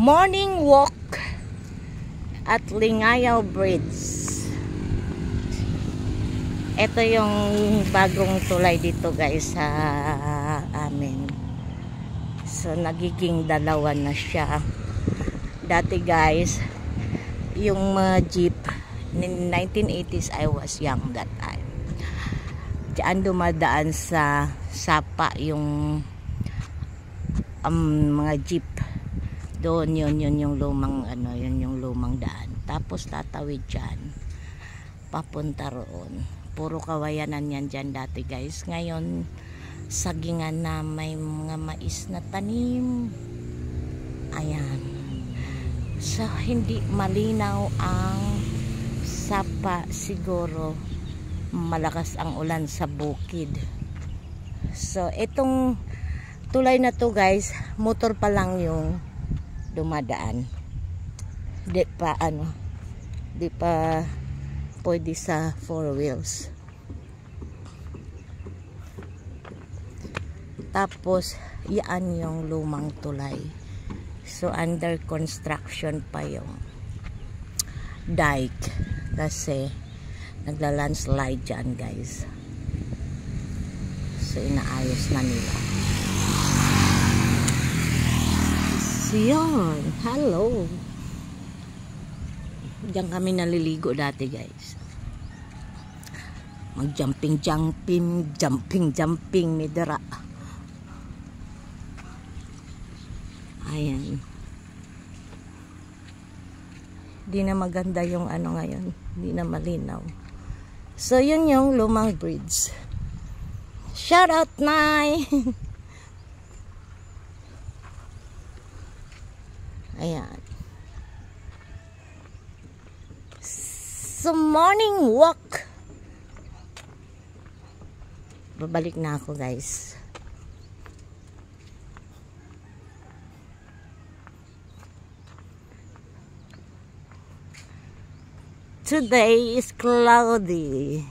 Morning walk at Lingayaw Bridge. Ito yung bagong tulay dito guys sa amin. So nagiging dalawa na siya. Dati guys, yung jeep in 1980s, I was young that time. Diyan dumadaan sa sapa yung mga jeep. Doon yun yung lumang yun yung lumang daan. Tapos tatawid dyan papunta roon. Puro kawayanan yan dyan dati guys. Ngayon sagingan na, may mga mais na tanim. Ayan. So hindi malinaw ang sapa, siguro malakas ang ulan sa bukid. So itong tulay na to guys, motor pa lang yung dumadaan. Di pa pwede sa 4 wheels. Tapos yan yung lumang tulay. So under construction pa yung dike kasi nagla-landslide dyan guys. So inaayos na nila. Yun, hello. Diyan kami naliligo dati guys. Mag jumping ni dara. Ayan. Di na maganda yung ngayon. Di na malinaw. So yun yung lumang bridge. Shout out Nay. Ayan. So morning walk. Babalik na ako guys. Today is cloudy.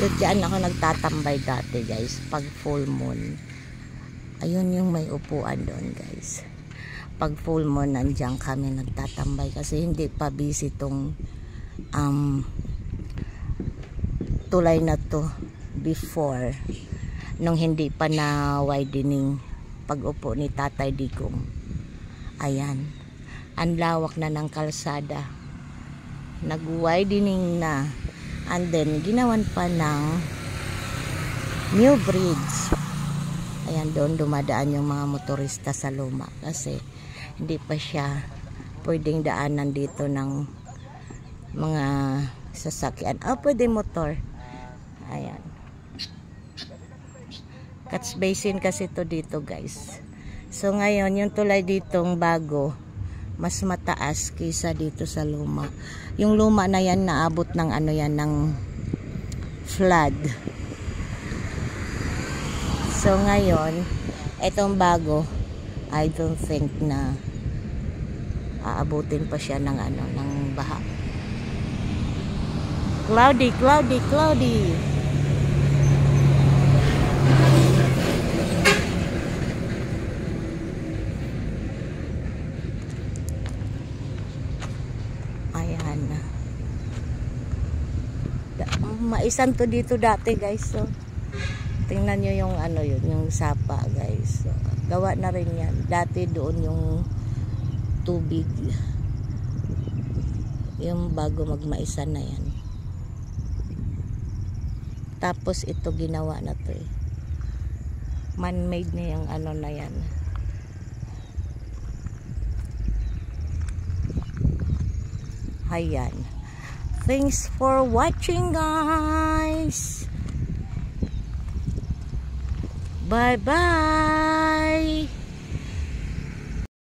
So, diyan ako nagtatambay dati guys pag full moon. Ayun yung may upuan doon guys. Pag full moon nandiyan kami nagtatambay kasi hindi pa busy tong tulay na to before, nung hindi pa na widening pag upo ni Tatay Digong. Ayan, ang lawak na ng kalsada, nag widening na. And then, ginawan pa ng new bridge. Ayan, doon dumadaan yung mga motorista sa luma. Kasi, hindi pa siya pwedeng daanan dito ng mga sasakyan. Pwede motor. Ayan. Catch basin kasi to dito, guys. So, ngayon, yung tulay ditong bago, mas mataas kaysa dito sa luma. Yung luma na yan naabot ng yan ng flood. So ngayon, etong bago, I don't think na aabutin pa siya ng ng baha. Cloudy. Maisan to dito dati guys. So tingnan nyo yung yun, yung sapa guys. So, gawa na rin yan. Dati doon yung tubig. Yung bago magmaisan na yan. Tapos ito ginawa na to eh. Man-made na yung na yan. Ayan. Thanks for watching guys. Bye bye.